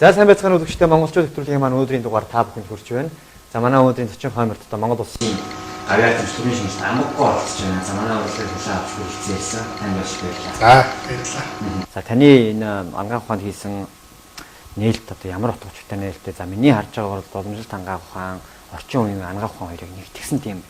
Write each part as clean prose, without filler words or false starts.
За сайн байцгаана уу гэхдээ монголчууд нэвтрүүлгийн маань өнөөдрийн дугаар та бүхэнд хүрч байна. За манай өнөөдрийн зочин хойморт одоо Монгол улсын гавьяат төрийн шинжлэх М.Амбага оролцож байна. За манай урлагийг хүлээн авч хүрэлцээрсэн. Танд маш баярлалаа. За баярлалаа. За таны энэ анагаах ухаанд хийсэн нээлт одоо ямар утга учиртай нээлттэй. За миний харж байгаагаар бол боломжит анагаах ухаан, орчин үеийн анагаах ухаан хоёрыг нэгтгэсэн тийм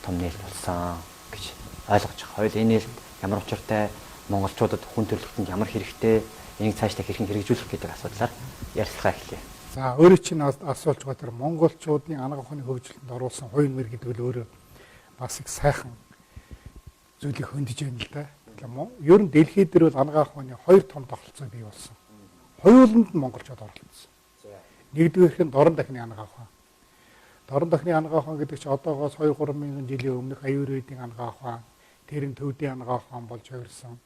том нээлт болсон гэж ойлгож байгаа. Хоёул энэ нээлт ямар учиртай, монголчуудад хүн төрөлхтөнд ямар хэрэгтэй, энийг цаашдаа хэрхэн хэрэгжүүлэх гэдэг асуудлаар ярилцлага эхлэе. За өөрөө чинь асуулж байгаа тэр монголчуудын анагаах ухааны хөгжилд оруулсан хувийн мөр гэдэг нь өөрөө бас их сайхан зүйлийг хөндөж байна л да. Ер нь дэлхийд дээр бол анагаах ухааны хоёр том тогтолцоо бий болсон. Хоёуланд нь монголчууд оролцсон. Нэгдүгээрх нь дорн дахны анагаах ухаан. Дорн дахны анагаах ухаан гэдэг чинь одоогоос 2-3 мянган жилийн өмнөх аюур үеийн анагаах ухаан, тэрэн төвдийн анагаах ухаан болж хувирсан.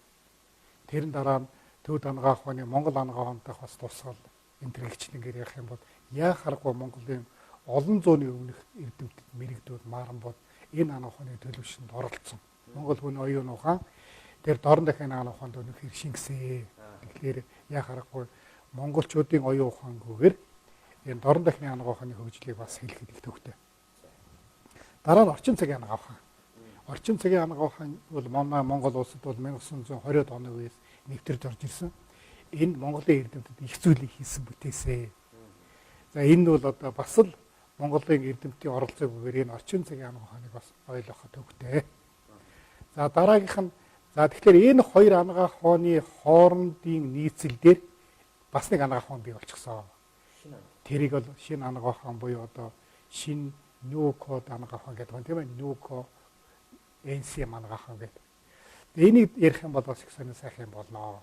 Тэрэн дараа нь төвд анагаах ухааны Монгол анагаах ухаантай бас тусгал энэ төрөлхтөнийг ярих юм бол яахааргүй Монголын олон зууны өмнөх эрдэмтэд мэрэгдүүд Маранбод энэ анагаах ухааны төлөвшөнд оролцсон. Монгол хүний оюун ухаан тэр дорн дахин анагаах ухаанд өнөхөр шингэсэн. Тэгэхээр яахааргүй монголчуудын оюун ухаангүйгээр энэ дорн дахны анагаах ухааны хөгжлийг бас хэлэхэд их төвтэй. Дараа нь орчин цагийн анагаах ухаан. Орчин цагийн анагаах ухаан бол манай Монгол улсад бол 1920-ад оны үеэс нэвтрэж орж ирсэн. Энэ Монголын эрдэмтэд их зүйлийг хийсэн бүтээсэ. За энэ бол одоо бас л Монголын эрдэмтдийн оролцоогүйгээр энэ орчин цагийн анагаах ухааныг бас ойлгоход төвтэй. За дараагийнх нь тэгэхээр энэ хоёр анагаах ухааны хоорондын нийцэл дээр бас нэг анагаах ухаан бий болчихсон. Тэрийг бол шинэ анагаах ухаан буюу одоо шинэ нүүкод анагаах ухаан гэдэг байна тийм ээ. Нүүко энсим анагаах ухаан гэдэг. Энийг ярих юм бол бас их сонир сайхан юм болно.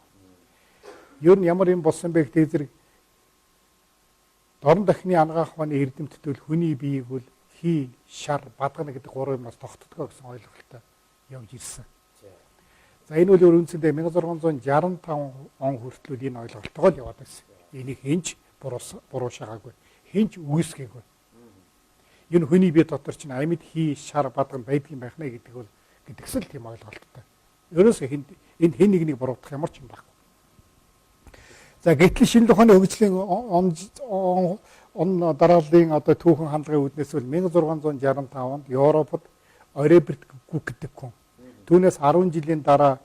Ер нь ямар юм болсон бэ гэдэг зэрэг дорн дахны анагаах ухааны эрдэмтдүүд хүний биеийг бол хий, шар, бадгана гэдэг гурван юмнаас тогтдгоо гэсэн ойлголттой явж ирсэн. За энэ бол үндсэндээ 1665 он хүртэл энэ ойлголтойгоо л яваад байсан. Энийг хинч буруу шагаагүй, хинч үүсгээгүй. Энэ хүний бие дотор чинь амьд, хий, шар, бадгана байдгийн байх нэ гэдэг бол гэдгсэл тийм ойлголттой. Ерөөсөө энэ хэн нэгнийг буруутгах ямар ч юм байхгүй. За гэтэл шинжлэх ухааны хөгжлийн он дарааллын одоо түүхэн хандлагын үүднээс бол 1665 онд Европод Ореберт Гүк гэдэг хүн. Түүнээс 10 жилийн дараа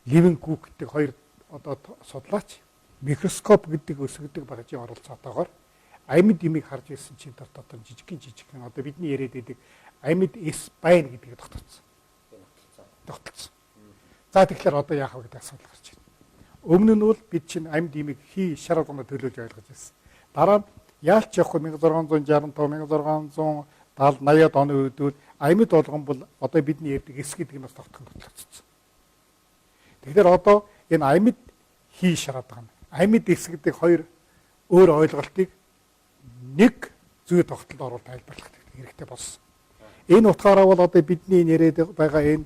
Ливен Гүк гэдэг хоёр одоо судлаач микроскоп гэдэг өсгдөг багажийн оролцоотойгоор амьд имийг харж ирсэн чинь дотор жижигхэн одоо бидний яриад байдаг амьд спайн гэдгийг тогтолцсон. За тэгэхээр одоо яах вэ гэдэг асуудал гарч байна. Өмнө нь бол бид чинь амьд имийг хий шар болгоно төлөөлж ойлгож байсан. Дараа нь яалч явах 1665 1670 80-ад оны үеүүд амьд болгон бол одоо бидний ярьдаг эс гэдэг нь бас тогтцсон. Тэгэхээр одоо энэ амьд хий шараад байгаа. Амьд эс гэдэг хоёр өөр ойлголтыг нэг зүй тогтолд оруулалт тайлбарлах хэрэгтэй болсон. Энэ утгаараа бол одоо бидний яриад байгаа энэ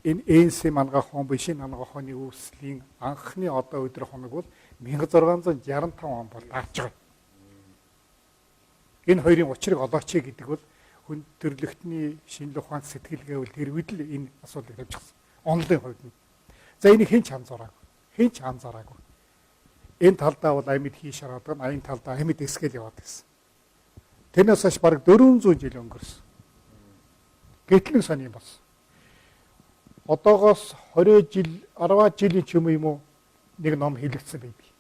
энсим анагаах ухаан буюу шинэ анагаах ухааны үүслийн анхны одоо өдрөх хоног бол 1665 он бол дарж байгаа. Энэ хоёрын учрыг олооч гэдэг бол хүн төрөлхтөний шинжлэх ухааны сэтгэлгээ бол тэр үед л энэ асуудлыг тавьчихсан. Онлын хувьд нь. За энийг хэн ч анзаараагүй. Энэ талдаа бол амьд хий шараад байгаа, энэ талдаа амьд эсгээл яваад байсан. Тэрнээс хойш бараг 400 жил өнгөрсөн. Гэтэл нэг сони юм болсон. Одоогоос 20 жил, 10 жилийн ч юм уу нэг ном хэлэгдсэн байдаг.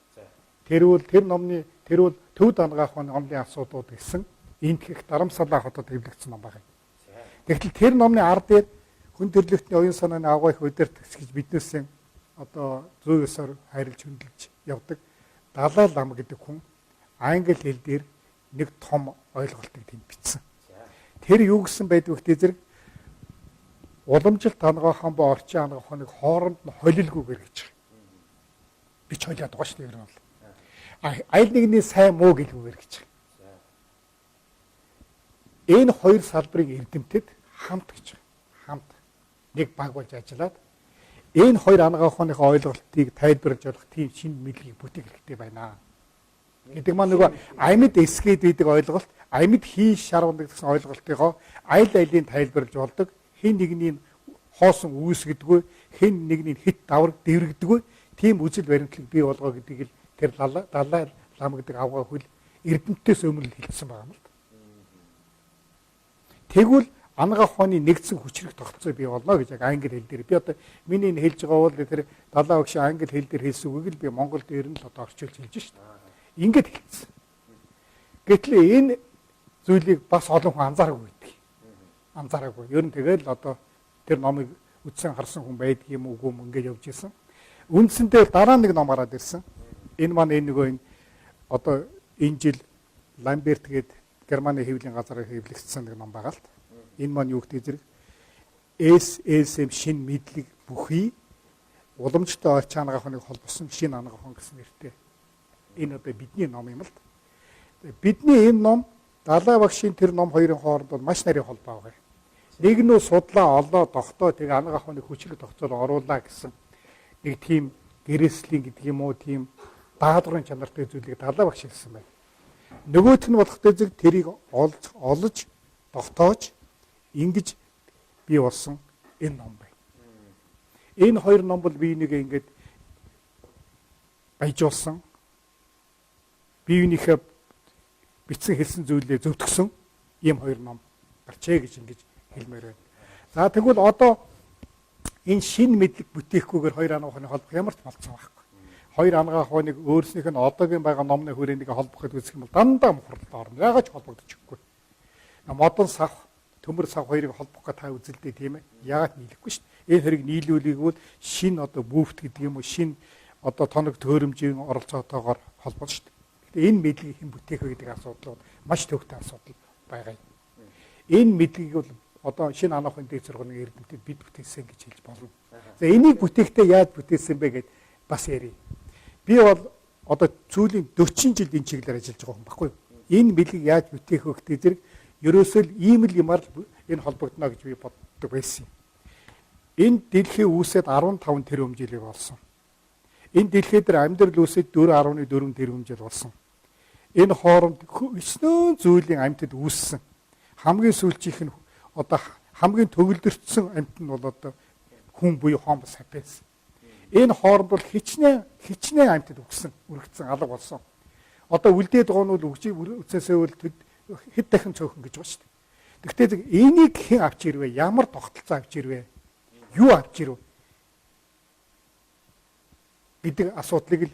Тэр номны төвд анагаах ухааны онлын асуудлууд гэсэн энтгэх дарамсалаа хотод хэвлэгдсэн ном байна. Тэгтэл тэр номны ар дээр хүн төрөлхтөний оюун санааны агуулга өдөрт гэж биднээс одоо зүй ёсоор хайрлж хөндлөж явдаг Далай лам гэдэг хүн англи хэл дээр нэг том ойлголтыг тэнд бичсэн. Тэр юу гэсэн байдг вэ гэдэг зэрэг уламжилт анагаах ухаан ба орчин анагаах ухааныг хооронд нь холилгүйгээр гэж байгаа. Би ч холиад байгаа шүү дээ ер нь бол. Аль нэгний сайн муу гэлгүйгээр гэж байгаа. Энэ хоёр салбарын эрдэмтэд хамт гэж байгаа. Хамт нэг баг болж ажиллаад энэ хоёр анагаах ухааныхаа ойлголтыг тайлбарлаж болох тийм шинэ мэдлэгийг бүтээх хэрэгтэй байна. Гэдэг маань нөгөө амьд эсгээд байдаг ойлголт, амьд хий шарвдаг гэсэн ойлголтыгоо аль алийг тайлбарлаж болдог. Хэн нэгний хоосон үүсгдэггүй, хэн нэгний хит давраг дэврэгдэггүй, тийм үзэл баримтлаг бий болгоо гэдгийг л тэр Далай лам гэдэг авгаа хөл эрдэмтдээс өмнө хэлсэн байгаа юм л. Тэгвэл анагаах ухааны нэгдсэн хүчрэх тогтолцоо бий болно гэж яг англи хэл дээр. Би одоо миний энэ хэлж байгаа бол тэр далаа багш англи хэл дээр хэлсэн үгийг л би монгол дээр нь л одоо орчуулж хэлж шүү дээ. Ингээд хэлсэн. Гэтэл энэ зүйлийг бас олон хүн анзаараагүй гэдэг. Анзаараагүй. Ер нь тэгэл одоо тэр номыг үтсэн харсан хүн байдаг юм уу үгүй ингээд явж исэн. Үндсэндээ дараа нэг ном гараад ирсэн. Энэ маань энэ нөгөө энэ одоо энэ жил Ламберт гээд Германы хэвлэлийн газараар хэвлэгдсэн нэг ном байгаа л. Энэ маань юу гэдэг зэрэг SSM шинэ мэдлэг бүхий уламжтай орч анагаах ухааныг холбосон шинэ анагаах ухаан гэсэн нэртэй. Энэ одоо бидний ном юм л. Бидний энэ ном далаа багшийн тэр ном хоёрын хооронд бол маш нарийн холбоо байгаа. Нэг нь судлаа олоо тогтоо тэгээ анагаах ухааны хүчлэг тогтоол оруулаа гэсэн нэг тийм гэрээслийн гэдэг юм уу тийм даадгарын чанартай зүйлийг далаа багш хэлсэн байна. Нөгөөх нь болохтой зэрэг тэрийг олж тогтоож ингэж бий болсон энэ ном байна. Энэ хоёр ном бол би энийг ингэж баяжуулсан. Биеийнхээ бичсэн хэлсэн зүйлээ зөвтгсөн ийм хоёр ном гарчээ гэж ингэж хэлмээр байна. За тэгвэл одоо энэ шинэ мэдлэг бүтээхгүйгээр хоёр анагаах ухааны холбох ямар ч болцсон байхгүй. Хоёр анагаах ухааныг өөрснийх нь одоогийн байгаа номны хүрээнийг холбох гэдэг үзэх юм бол дандаа мухралд орно. Яагаад ч холбогдчихгүй. Модон сав, төмөр сав хоёрыг холбох гэж та үзэлдээ тийм ээ. Яагаад нийлэхгүй шүү дээ. Энэ хоёрыг нийлүүлээгүүл шинэ одоо бүүфт гэдэг юм уу шинэ одоо тоног төөрөмжийн оролцоотойгоор холбоно шүү дээ. Гэхдээ энэ мэдлэгийг хэн бүтээх вэ гэдэг асуудал бол маш төвхтэй асуудал байгаа юм. Энэ мэдлэгийг бол одоо шинэ анагаах ухааны дэд сургуулийн эрдэмтэд бид бүтээсэн гэж хэлж болно. За энийг бүтээхдээ яаж бүтээсэн бэ гэдээ бас ярив. Би бол одоо сүүлийн 40 жил энэ чиглэлээр ажиллаж байгаа хүн баггүй юу? Энэ мэдлэгийг яаж бүтээх вэ гэдэг зэрэг ерөөсөө л ийм л юмар л энэ холбогдно гэж би боддог байсан юм. Энэ дэлхий үүсээд 15 тэрбум жилиг болсон. Энэ дэлхий дээр амьдрал үүсээд 4.4 тэрбум жил болсон. Энэ хооронд 9 зүйлийн амьтад үүссэн. Хамгийн сүүлчийнх нь одоо хамгийн төгөлдөрчсөн амьт нь бол одоо хүн буюу Homo sapiens. Энэ хооронд бол хичнээн амьтад үргэлжсэн алга болсон. Одоо үлдээд байгаа нь бол үсээсээ үл хэд дахин цөөхөн гэж байна шүү дээ. Гэхдээ энийг хэн авч ирвэ? Ямар тогтолцоо авч ирвэ? Юу авч ирвэ? Гэдэг асуудлыг л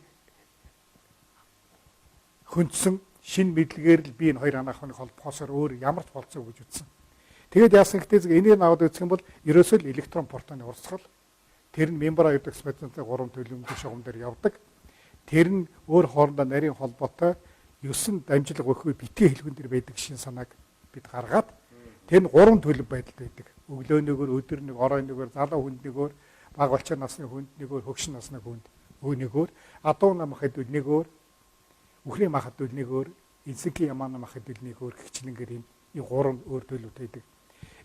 хөндсөн шинэ мэдлэгээр л би энэ хоёр анагаах ухааныг холбохосоор өөр ямар ч болцоо гэж үзсэн. Тэгээд яасан гэхдээ энийг аваад үзэх юм бол ерөөсөө л электрон протоны урсгал тэр нь мембра гэдэг специфик 3 төлөвлөмжийн шугам дээр явдаг. Тэр нь өөр хоорондоо нарийн холбоотой 9 дамжлага өгөхгүй битгий хэлбэн дээр байдаг шин санааг бид гаргаад тэр нь 3 төлөв байдалд байдаг. Өглөөнөөр, өдөр нэг, оройн нэгээр, залуу хүнд нэгээр, бага болчин насны хүнд нэгээр, хөгшин насны хүнд өөнөөр, адуу намахад үлнэгээр, үхрийн махад үлнэгээр, инсекийн ямаана махад үлнэгээр гिचнэнгээр ийм 3 өөр төлөвт байдаг.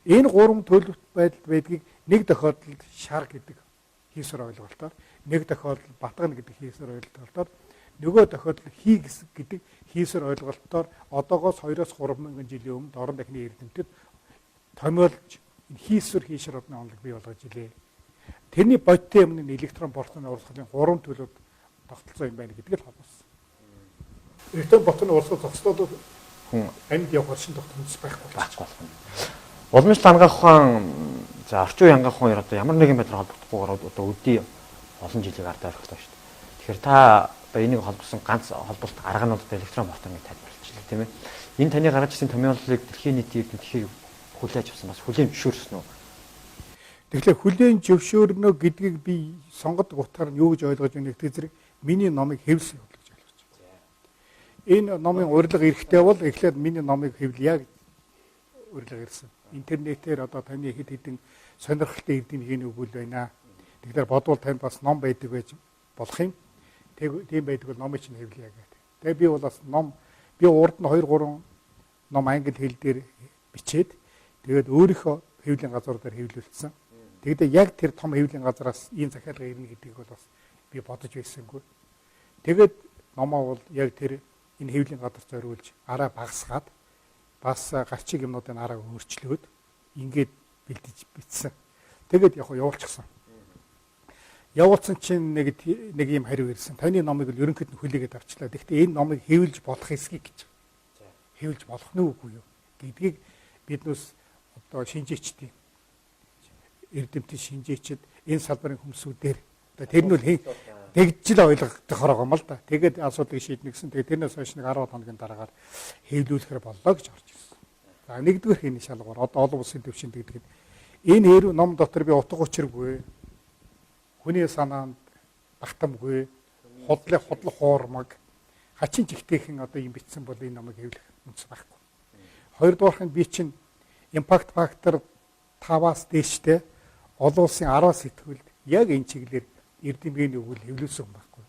Энэ 3 төлөвт байдал байдгийг нэг тохиолдолд шар гэдэг хийсвэр ойлголтоор, нэг тохиолдолд батгана гэдэг хийсвэр ойлголтоор, нөгөө тохиолдолд хий гэдэг хийсвэр ойлголтоор одоогоос 2-3 мянган жилийн өмнө орон дахны эрдэмтэд томьёолж хийсвэр хийшэр одны онолыг бий болгож илээ. Тэрний бодитын өмнө электрон протоны урсгалын 3 төлөвт тогтолцоо юм байна гэдгийг л харуулсан. Электрон протоны урсгал зогслоод хүн амьд явах шин тогтолцоо байхгүй байна. Уламжлалт анагаах ухаан за орчин үеийн анагаах ухаан одоо ямар нэгэн байдлаар холбогдохгүйгээр одоо үдий олон жилиг ардаа орхилоо шүү дээ. Тэгэхээр та одоо энийг холбосон ганц холболт арга нь одоо электрон протон гэж тайлбарлчихлаа тийм ээ. Энэ таны гаргаж ирсэн томьёоллыг дэлхийн нийтийн эрдэмтэд хүлээж авсан бас хүлээн зөвшөөрсөн үү? Тэгэхээр хүлээн зөвшөөрнө гэдгийг би сонгодог утгаар нь юу гэж ойлгож байна гэдэг зэрэг миний номыг хэвлсэн гэж ойлгож байна. Энэ номын урилга эрэхтэй бол эхлээд миний номыг хэвлэе гэж урилга ирсэн. Интернетээр одоо таны хэд хэдэн сонирхолтой эрдэмтдийн өгүүл байна. Тэгэхээр бодвол танд бас ном байдаг байж болох юм. Тийм байдаг бол номыг чинь хэвлэе гэдэг. Тэгээ би бол бас би урд нь 2-3 ном англи хэл дээр бичээд тэгээд өөрийнхөө хэвлэлийн газруудаар хэвлүүлсэн. Тэгэхдээ яг тэр том хэвлэлийн газраас ийм захиалга ирнэ гэдгийг бол бас би бодож байсангүй. Тэгээд номоо бол яг тэр энэ хэвлэлийн газар зориулж араа багасгаад бас гарчиг юмнуудын араа өөрчлөөд ингээд бэлдэж бичсэн. Тэгээд яг явуулчихсан. Явуулсан чинь нэг юм хариу ирсэн. Таны номыг л ерөнхийд нь хүлээгээд авчлаа. Гэхдээ энэ номыг хэвлж болох эсхийг гэж. Хэвлж болох нь үгүй юу гэдгийг биднээс одоо шинжээчдийн эрдэмтэн шинжээчд энэ салбарын хүмүүсүүдээр тэр нь бол тэгжил ойлгох байгаа юм л да. Тэгээд асуудлыг шийднэ гэсэн. Тэгээд тэрнээс хойш нэг 10 хоногийн дараагаар хэвлүүлэхээр боллоо гэж орж ирсэн. За нэгдүгээр хийний шалгуур одоо олон улсын төвшөнд гэдэг. Энэ ном дотор би утга учиргүй, хүний санаанд багтамгүй, хотлох хуурмаг, хачин жигтэйхэн одоо юм бичсэн бол энэ номыг хэвлэх үндэс байхгүй. Хоёрдугаарх нь би чинь импакт фактор 5-аас дээштэй олон улсын 10 сэтгүүлд яг энэ чиглэлээр эрдэмтний өгүүл хэвлүүлсэн байхгүй.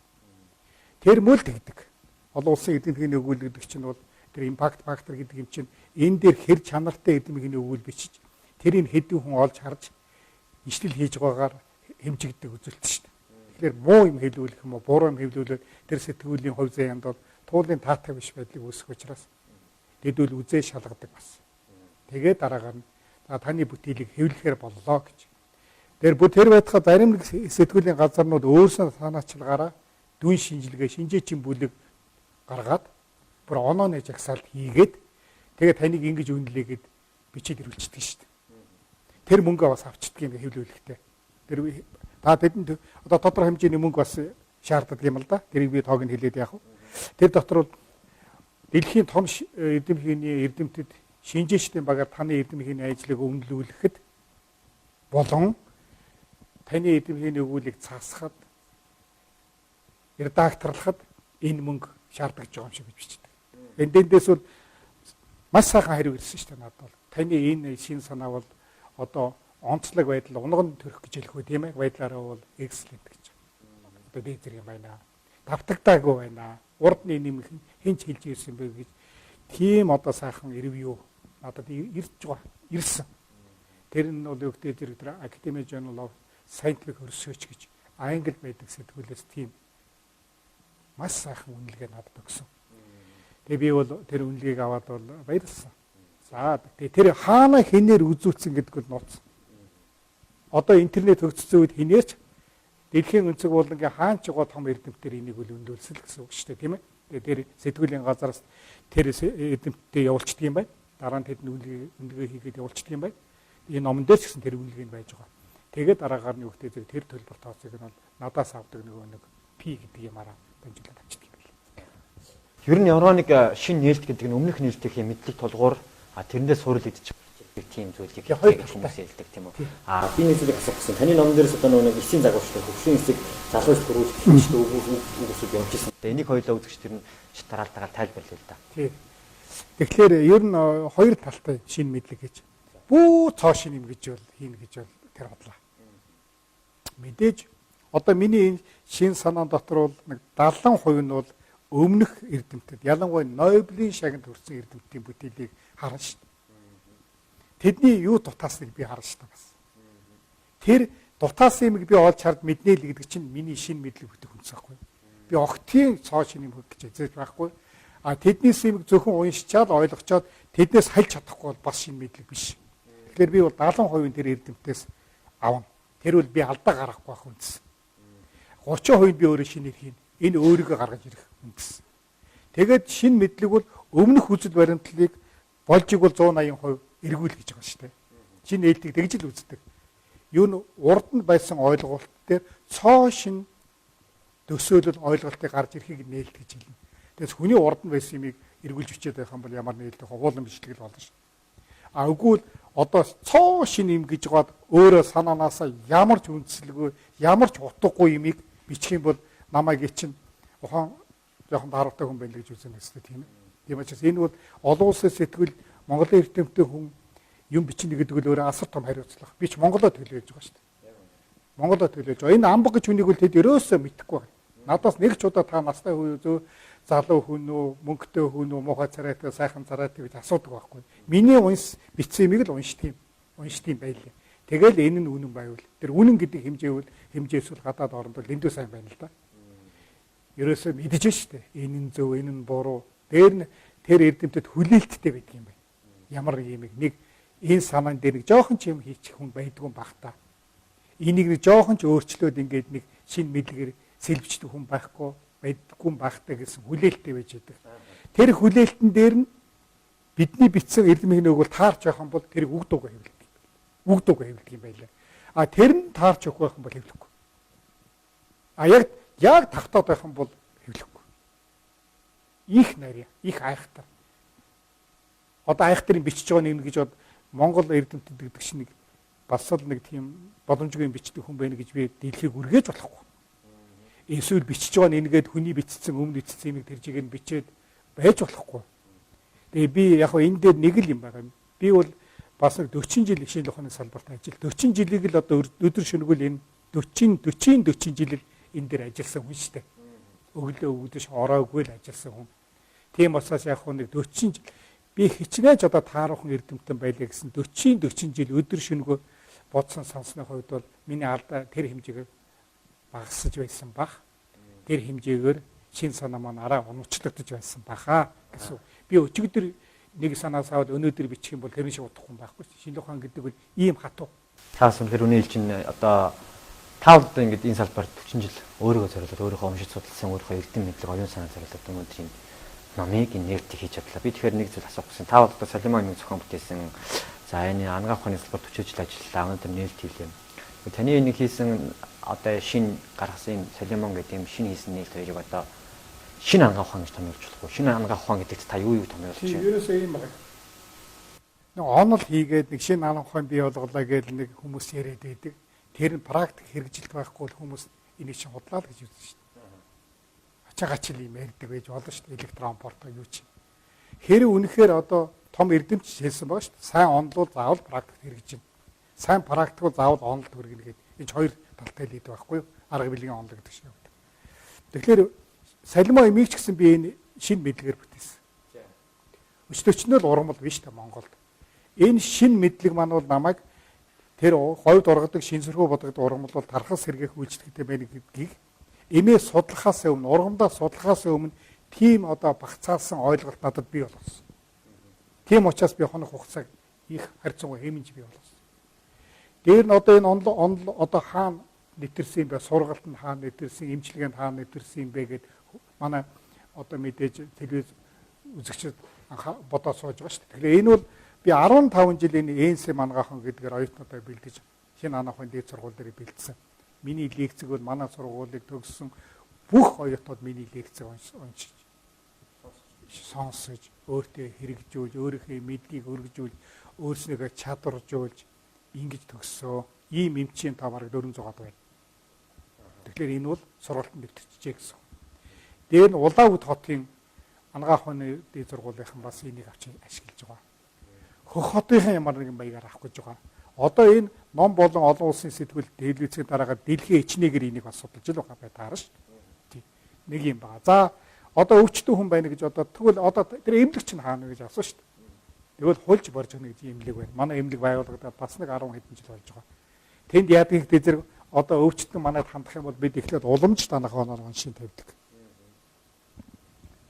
Тэр мөл тэгдэг. Олон улсын эрдэмтний өгүүл гэдэг чинь бол тэр импакт фактор гэдэг юм чинь энэ дээр хэр чанартай эрдэмтний өгүүл бичиж тэрийг хэдэн хүн олж харж ишлэл хийж байгаагаар хэмжигддэг үзүүлэлт шүү дээ. Тэгэхээр муу юм хэвлүүлэх юм уу, буруу юм хэвлүүлээд тэр сэтгүүлийн хувь заяанд бол туулын таатай биш байдлыг үүсгэх учраас тэдүүл үзээ шалгадаг бас. Тэгээд дараагаар нь таны бүтээлийг хэвлэхээр боллоо гэж. Тэр байтугай зарим нэг сэтгүүлийн газарнууд өөрсдөө санаачлагаараа дүн шинжилгээ, шинжээчийн бүлэг гаргаад бүр онооны жагсаалт хийгээд тэгээд таныг ингэж үнэлээгээд бичиж ирүүлчихдэг шүү дээ. Тэр мөнгө бас авчдаг юм хэвлүүлэхтэй. Тэр тэдэнд одоо тодорхой хэмжээний мөнгө бас шаарддаг юм л да. Тэрийг би тоог нь хэлээд яах вэ? Тэр дотор дэлхийн том эрдэмтэд шинжээчдийн багаар таны эрдэмтний ажлыг үнэлүүлэхэд болон таны эрдэмтний өгүүлийг цаасахад редакторлоход энэ мөнгө шаардлагаж байгаа юм шиг бичдэг. Эндээс бол маш сайхан хариу ирсэн шүү дээ надад бол. Таны энэ шин санаа бол одоо онцлог байдал унган төрөх гэж хэлэх үү тийм ээ, байдлаараа бол excellent гэж. Одоо дээд зэрэг юм байна. Давтагдаагүй байна. Урд нь нэмэх хинч хэлж ирсэн бэ гэж тийм одоо сайхан ревю надад ирсэн. Тэр нь бол өгдөө зэрэг Academic Journal of Scientific Research гэж англи байдаг сэтгүүлээс тийм маш сайхан үнэлгээ надад өгсөн. Тэгээ би бол тэр үнэлгээг аваад бол баярлсан. За тэр хаана хинээр үзүүлсэн гэдэг бол нууц. Одоо интернет хөгжсөн үед хинээрч дэлхийн өнцөг болонгийн хаан ч гоо том эрдэмтдэр энийг үл өндөлсөл гэсэн үг шүү дээ, тийм ээ. Тэгээ тэр сэтгүүлийн газараас тэр эрдэмтдээ явуулчихдаг юм байна. Дараа нь тэд үнэлгээ хийгээд явуулчихдаг юм байна. Энэ номон дээр ч гэсэн тэр үнэлгээ нь байж байгаа. Тэгээд дараагаар нь үгтэй зэрэг тэр төлбөр тооцоог нь бол надаас авдаг нэг P гэдэг юмараа дамжуулаад авчдаг юм байна. Ер нь ямар нэг шинэ нээлт гэдэг нь өмнөх нээлтийн мэдлэг тулгуур тэрнээс суурилагдчих тийм зүйлийг хүмүүс хэлдэг тийм үү. Би нэг зүйлийг асуусан. Таны номон дээрээс одоо нэг эсийн загварчтай хөгжлийн эсийг залгууж төрүүлж үгүйсүүд явуулчихсан. Энийг хоёулаа үзэгч тэр нь тараалтайгаар тайлбарлая л да. Тийм. Тэгэхээр ер нь хоёр талтай шинэ мэдлэг гэж бүү цоо шин юм гэж бол хийнэ гэж бол тэр бодлоо. Мэдээж одоо миний энэ шин санаан дотор бол нэг 70% нь бол өмнөх эрдэмтэд ялангуяа Нобелийн шагналт хүрсэн эрдэмтдийн бүтээлийг харна шүү дээ. Тэдний юу дутаасныг би харна шүү дээ бас. Тэр дутаасан юмыг би олж хард мэднэ л гэдэг чинь миний шинэ мэдлэг бүтэх үндэс байхгүй. Би огтын цоо шин юм гэж эзэж байхгүй. Тэднээс юмыг зөвхөн уншичаад ойлгочоод тэднээс хальж чадахгүй бол бас шинэ мэдлэг биш. Тэгэхээр би бол 70% тэр эрдэмтдээс авна. Тэр бол би алдаа гаргахгүй байх үндэс. 30% би өөрөө шинээр хийн. Энэ өөрийгөө гаргаж ирэх үндэс. Тэгээд шинэ мэдлэг бол өмнөх үзэл баримтлалыг болж игэл 180% эргүүл гэж байгаа шүү дээ. Шинэ нээлтийг тэгж л үздэг. Юу н урд нь байсан ойлголт дээр цоо шин төсөөлөл ойлголтыг гарч ирэхийг нээлт гэж хэлнэ. Тэгээс хүний урд нь байсан юмыг эргүүлж бичээд байх юм бол ямар нээлт хуулан бичлэг л болно шүү. Үгүй л одоо цоо шин юм гэж гоод өөрөө санаанаасаа ямар ч үндсэлгүй, ямар ч утгагүй юмыг бичих юм бол намайг чинь ухаан жоохон даруутай хүн байна гэж үзэн хэвчээ тийм ээ. Тийм учраас энэ бол олон улсын сэтгүүл Монголын эрдэмтэн хүн юм бичнэ гэдэг нь өөрөө асар том хариуцлага. Би ч Монголоо төлөөлж байгаа шүү дээ. Монголоо төлөөлж байгаа. Энэ М.Амбага хүнийг бол тэд өрөөсөө мэдэхгүй байна. Надаас нэг ч удаа та настай хүн зөө залуу хүн үү, мөнгөтэй хүн үү, муухай царайтай, сайхан царайтай гэж асуудаг байхгүй. Миний бичсэн юмыг л уншдаг юм байлээ. Тэгэл энэ нь үнэн байвал тэр үнэн гэдэг хэмжээс бол гадаад оронд бол эндүү сайн байна л да. Ерөөсөө мэдэж штэ. Энэ нь зөв, энэ нь буруу. Дээр нь тэр эрдэмтэд хүлээлттэй байдаг юм байна. Ямар нэг нэг энэ санаан дээр нэг жоохон ч юм хийчих хүн байдгүй юм бах та. Энийг нэг жоохон ч өөрчлөөд ингээд нэг шинэ мэдлэгээр сэлбчдэг хүн байхгүй байдаггүй байхтай гэсэн хүлээлттэй байж байдаг. Тэр хүлээлтэн дээр нь бидний бичсэн эрдэмтний үг бол таарч явах юм бол тэрийг үгдүүг хэвлэдэг. Үгдүүг хэвлэдэг юм байлаа. А тэр нь таарч өгөх байх юм бол хэвлэхгүй. А яг тавтаад байх юм бол хэвлэхгүй. Их нарийн, их айхтар. Одоо айхтарын бичиж байгаа нэг гэж бод Монгол эрдэмтэд гэдэг чинь нэг бас л нэг тийм боломжгүй бичдэг хүн байна гэж би дэлхийг үргээж болохгүй. Эсвэл бичиж байгаа нэгээд хүний бичсэн өмнө бичсэн юм тэр жигээр нь бичээд байж болохгүй. Тэгээ би яг хөө энэ дээр нэг л юм байгаа юм. Би бол бас нэг 40 жил шинжлэх ухааны салбарт ажил. 40 жилийг л одоо өдөр шөнөгөл энэ 40 жил энэ дээр ажилласан хүн шүү дээ. Өглөө өгдөж ороогүй л ажилласан хүн. Тийм учраас яг хөө нэг 40 жил би хичнээн одоо тааруухан эрдэмтэн байлаа гэсэн 40 жил өдөр шөнөгөө бодсон сонсны хувьд бол миний алдаа тэр хэмжээгээр багасж байсан бах. Тэр хэмжээгээр шин санаа маань арай унуучлагдаж байсан баха гэсэн. Би өчигдөр нэг санаас аваад өнөөдөр бичих юм бол тэрний шиг удахгүй байхгүй. Шинжлэх ухаан гэдэг бол ийм хатуу. Таас үнэхээр үнэ хэлж чинь одоо таавд ингээд энэ салбарт 40 жил өөрийгөө зориулаад өөрийнхөө уншиж судалсан өөрийнхөө эрдэм мэдлэг оюун санаа зориулаад өнөөдөр энэ номыг нэвтрэх хийж чадлаа. Би тэгэхээр нэг зүйл асуух гэсэн. Таавд одоо Солимоны зохион бүтээсэн за энэ анагаах ухааны салбарт 40 жил ажиллалаа. Өнөөдөр нээлт хийлээ. Таны нэг хийсэн одоо шинэ гаргасан Солимон гэдэг юм шинэ хийсэн нээлт хоёрыг одоо шинэ анагаах ухаан гэж томьёолж болохгүй. Шинэ анагаах ухаан гэдэгт та юу томьёолж байна? Ерөөсөө ийм байна. Нэг онол хийгээд нэг шинэ анагаах ухаан бий болголоо гэж нэг хүмүүс яриад байдаг. Тэр нь практик хэрэгжилт байхгүй бол хүмүүс энийг чинь худлаа л гэж үзсэн шүү дээ. Ачаагачл юм ярьдаг байж болно шүү дээ. Электрон порто юу чинь. Хэрэг үнэхээр одоо том эрдэмч хэлсэн байгаа шүү дээ. Сайн онлол заавал практик хэрэгжинэ. Сайн практик бол заавал онолд хүргэнэ гэдэг. Энэ ч хоёр талтай л идэв байхгүй юу? Арга билгийн онол гэдэг шиг байна. Тэгэхээр Солимон эмийг ч гэсэн би энэ шинэ мэдлэгээр бүтээсэн. Өчтөчнөл ургамал биш та Монголд. Энэ шинэ мэдлэг маань бол намайг тэр говьд ургадаг шинсэрхүү бодогддог ургамал бол тархас сэргээх үйлчлэгтэй байна гэдгийг эмээ судлахаас өмнө ургамдаа судлахаас өмнө тийм одоо багцаалсан ойлголт надад бий болсон. Тийм учраас би хоног хугацааг их харьцангуй хэмнэж бий болсон. Дээр нь одоо энэ онл одоо хаана нэвтрсэн бэ? Сургалт нь хаана нэвтрсэн, эмчилгээнд хаана нэвтрсэн бэ гэд манай одоо мэдээж телевиз үзэгчид бодоод сууж байгаа шүү дээ. Тэгэхээр энэ бол би 15 жил энэ ЭНС мангахан гэдгээр оюутнуудаа бэлдэж шинэ анагаах ухааны дээд сургууль дээр бэлдсэн. Миний лекцэг бол манай сургуулийг төгссөн бүх оюутнууд миний лекцэг уншиж сонсож, өөртөө хэрэгжүүлж, өөрийнхөө мэдлэгийг өргөжүүлж, өөрснийгөө чадваржуулж ингэж төгсөө. Ийм эмчийн та бараг 400-аад байна. Тэгэхээр энэ бол сургалтанд нэвтэрчээ гэсэн. Дээр нь Улаанүд хотын анагаах ухааны дээд сургуулийнхан бас энийг авч ашиглаж байгаа. Хөх хотынхан ямар нэгэн маягаар авах гэж байгаа. Одоо энэ ном болон олон улсын сэтгүүл телевизийн дараагаар дэлхийн ичнээгээр энийг бас судалж л байгаа бай таарна шүү дээ. Нэг юм байна. За одоо өвчтөн хүн байна гэж одоо тэгвэл одоо тэр эмнэлэгч нь хаана гэж асуусан шүү дээ. Тэгвэл хулж борж байгаа нэг эмнэлэг байна. Манай эмнэлэг байгуулагдаад бас нэг 10 хэдэн жил болж байгаа. Тэнд яадаг гэдэг зэрэг одоо өвчтөн манайд хандах юм бол бид эхлээд уламж танах оноор оншин тавьдаг.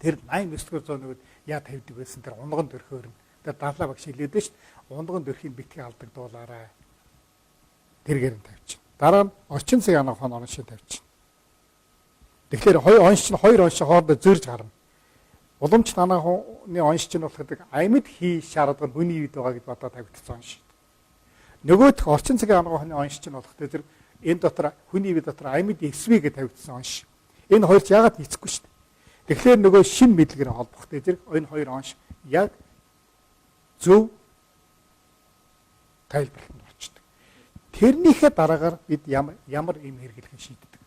Тэр 89-р зоонууд яа тавьдаг байсан тэр унган дөрхөөр нь. Тэр даалаа багш хэлээд шүү дээ. Унган дөрхийн битгий алдагдуулаарай. Тэргээр нь тавьчих. Дараа нь орчин цагийн анагаах ухааны оншин тавьчих. Тэгэхээр хоёр оншин хоорондоо зөрж гарна. Уламж анагаах ухааны оншин болоход амьд хий шаардлага нь хүний үед байгаа гэж бодоод тавигдсан оншин. Нөгөөх орчин цагийн анагаах ухааны оншин болох тэр энэ дотор хүний үед дотор амьд эсвэ гэж тавигдсан оншин. Энэ хоёр ч яагаад нийцэхгүй шүү дээ. Тэгэхээр нөгөө шин мэдлэгээр холбохтой зэрэг энэ хоёр онш яг зөв тайлбарлалт орчдөг. Тэрнийхээ дараагаар бид ямар юм хэрэглэх нь шийддэг.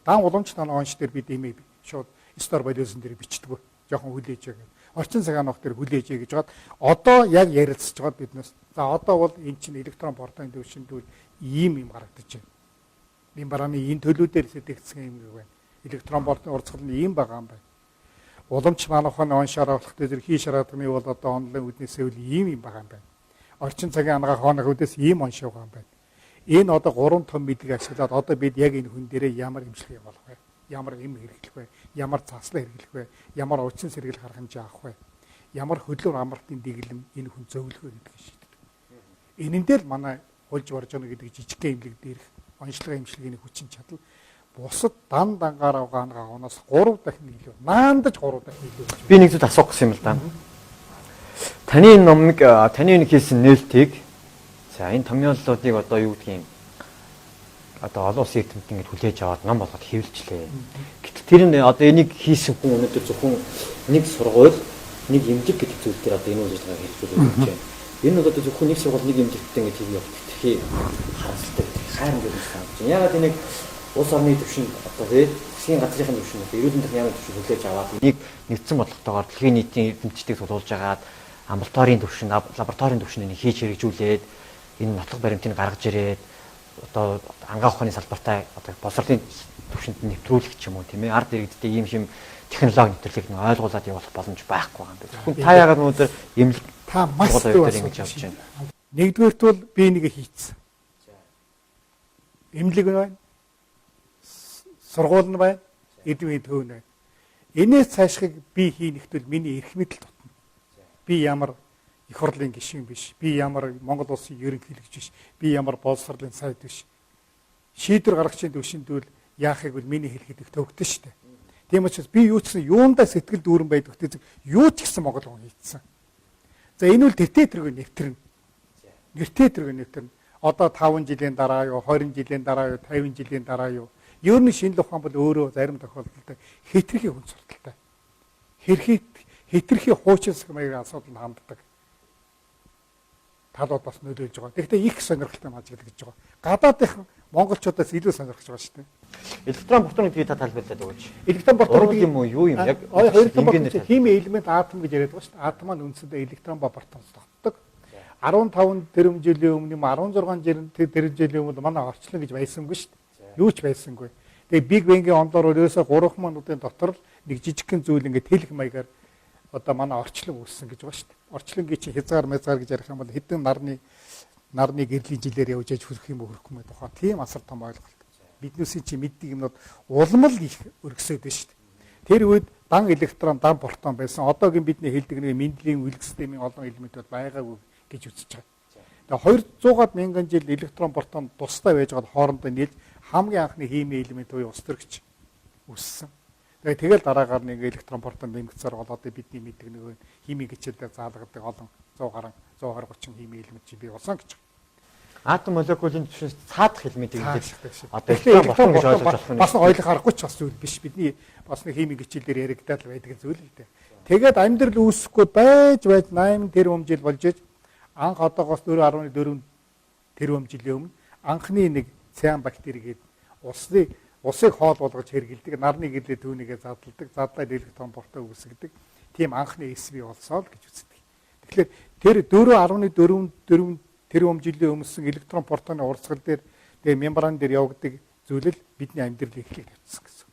Даан уламж танаа онш дээр бид имийг шууд стор болиосон дээр бичдэг. Жохон хүлээж байгаа. Орчин цагаан нөх дээр хүлээж гэж гад одоо яг ярилцж байгаа биднээс. За одоо бол эн чинь электрон портын төвшөндөл ийм юм гарагдаж байна. Энэ барааны энэ төлөвдөр сэтгэгдсэн юм байна. Электрон портын урсгал нь ийм байгаа юм байна. Уламж анагаах ухааны оншоор авах дээр хий шаардлагын бол одоо онлайн үднээсээ үл ийм юм байгаа юм байна. Орчин цагийн анагаах ухааны үднээс ийм онш байгаа юм байна. Энэ одоо 3 том мэдлэг ашиглаад одоо бид яг энэ хүн дээрээ ямар эмчилгээ болох вэ? Ямар эм хэрэглэх вэ? Ямар заслаа хэрэглэх вэ? Ямар уучсан сэргийлэх арга хэмжээ авах вэ? Ямар хөдлөм амралтын дэглэм энэ хүн зөвлөх вэ гэдгийг шийддэг. Энэндээ л манай хулж барж байгаа гэдэг жижиг эмнэлэг дээрх онцлог эмчилгээний хүчин чадал бусад дан дангаараа анагаахнаас 3 дахин илүү. Наандаж 3 дахин илүү. Би нэг зүйл асуух гэсэн юм л да. Таны номыг таны хийсэн нээлтийг за энэ томьёоллуудыг одоо юу гэдгийг одоо олон улсын эрдэмтэн ингэж хүлээж аваад ном болгоод хэвлэлчлээ. Гэтэл тэр нь одоо энийг хийсэн хүн өнөөдөр зөвхөн нэг сургууль, нэг эмнэлэг гэдэг зүйл дээр одоо энэ үйл ажиллагааг хэрэгжүүлж байна. Энэ бол одоо зөвхөн нэг сургууль, нэг эмнэлэгтэй ингэж хийх явах гэх харамсалтай хайрын гэж санагдаж байна. Ягаад энийг улс орны түвшинд одоо засгийн газрын түвшинд эрүүл мэндийн яамны түвшинд хүлээж аваад энийг нэгдсэн бодлоготойгоор дэлхийн нийтийн эрдэмтдийг тулгуурлаж агаад амбулаторийн түвшинд, лабораторийн түвшинд энийг хийж хэрэгжүүлээд энэ нотлох баримтыг гаргаж ирээд одоо анагаах ухааны салбартай одоо боловсролын түвшинд нэвтрүүлэх ч юм уу тийм ээ ард иргэдтэй ийм шим технологи нэвтрэлийг нэг ойлгуулад явуулах боломж байхгүй юм байна. Зөвхөн та яагаад өнөөдөр эмнэлэг та маш зөв ингэж явж байна. Нэгдүгээрт бол би нэг хийцэн. Эмнэлэг байна. Сургууль нь байна. Эдмийн төв нь байна. Энээс цаашхыг би хийхнэхдээ миний эрх мэдэл тутна. Би ямар их хурлын гишүүн биш. Би ямар Монгол улсын ерөнхийлөгч биш. Би ямар боловсролын сайд биш. Шийдвэр гаргагчийн төвшөнд яахыг бол миний хэлэхэд их төвөгдөн шүү дээ. Тийм учраас би юу ч гэсэн юундаа сэтгэл дүүрэн байдаг гэдэг юу ч гэсэн Монгол хүн хийцэн. За энэ бол тэтэ тэрэг нэвтрэн. Нэртэ тэрэг нэвтрэн. Одоо 5 жилийн дараа юу, 20 жилийн дараа юу, 50 жилийн дараа юу. Ер нь шинжлэх ухаан бол өөрөө зарим тохиолдолд хэтэрхий хүн сурталтай. Хэтэрхий хуучинсаг маягийн асуудалд ханддаг. Талууд бас нөлөөлж байгаа. Тэгэхдээ их сонирхолтой ажиглаж гэж байгаа. Гадаадынхан монголчуудаас илүү сонирхож байгаа шүү дээ. Электрон бортон гэдгийг та тайлбарлаад өгөөч. Электрон бортон юм уу? Юу юм? Яг химийн элемент атом гэж яриад байгаа шүү дээ. Атом маань үндсэндээ электрон ба бортоноос тогтдог. 15 тэрбум жилийн өмнө юм 16 тэрбум жилийн өмнө манай орчлон гэж байсангүй шүү дээ. Юу ч байсангүй. Тэгээ Биг Бенгийн онлоор ерөөсө 3 минутын дотор л нэг жижигхэн зүйл ингээд тэлэх маягаар одоо манай орчлон үүссэн гэж байгаа шүү дээ. Орчлонгийн чинь хязгаар мязгаар гэж ярих юм бол хэдэн нарны гэрлийн жилээр явж яж хүрэх юм хөрөхгүй мэй тухай тийм асар том ойлголт. Биднээсийн чи мэддэг юмнууд улмал их өргөсөд байна шүү дээ. Тэр үед дан электрон, дан протон байсан. Одоогийн бидний хэлдэг нэг мэндлийн үлгэр системийн олон элементүүд байгаагүй гэж үзэж байгаа. Тэгээ 200-аад мянган жил электрон, протон тусдаа байж байгаа хоорондоо нийлж хамгийн анхны химийн элемент буюу ус төрөгч үүссэн. Тэгэл дараагаар нэг электрон, протон нэмэгцээр болоод бидний мэддэг нэг химийн гिचэлдээ заалгадаг олон 100 гаруй 120 30 химийн элемент чи бий болсон гэж. Атом молекулын түвшинс цаадах элемент гэдэг. Одоо электрон, протон гэж ойлгож болох нь бас ойлгох аргагүй ч бас зүйл биш. Бидний бас нэг химийн гिचэлдэр яригдаад байдаг зүйл л дээ. Тэгээд амьдрал үүсэхгүй байж 8 тэрбум жил болж иж анх одоогоос 4.4 тэрбум жилийн өмнө анхны нэг циан бактери гээд усыг хоол болгож хэргэлдэг, нарны гэлээ түүнийгээ задладаг, задлаад электрон бортоо үүсгдэг. Тийм анхны эсви болсоо л гэж үздэг. Тэгэхээр тэр 4.4 тэрбум жилийн өмнөсөн электрон протоны урсгал дээр тэгээ мембран дээр явагддаг зүйл л бидний амьдралыг эхлээд тавьсан гэсэн.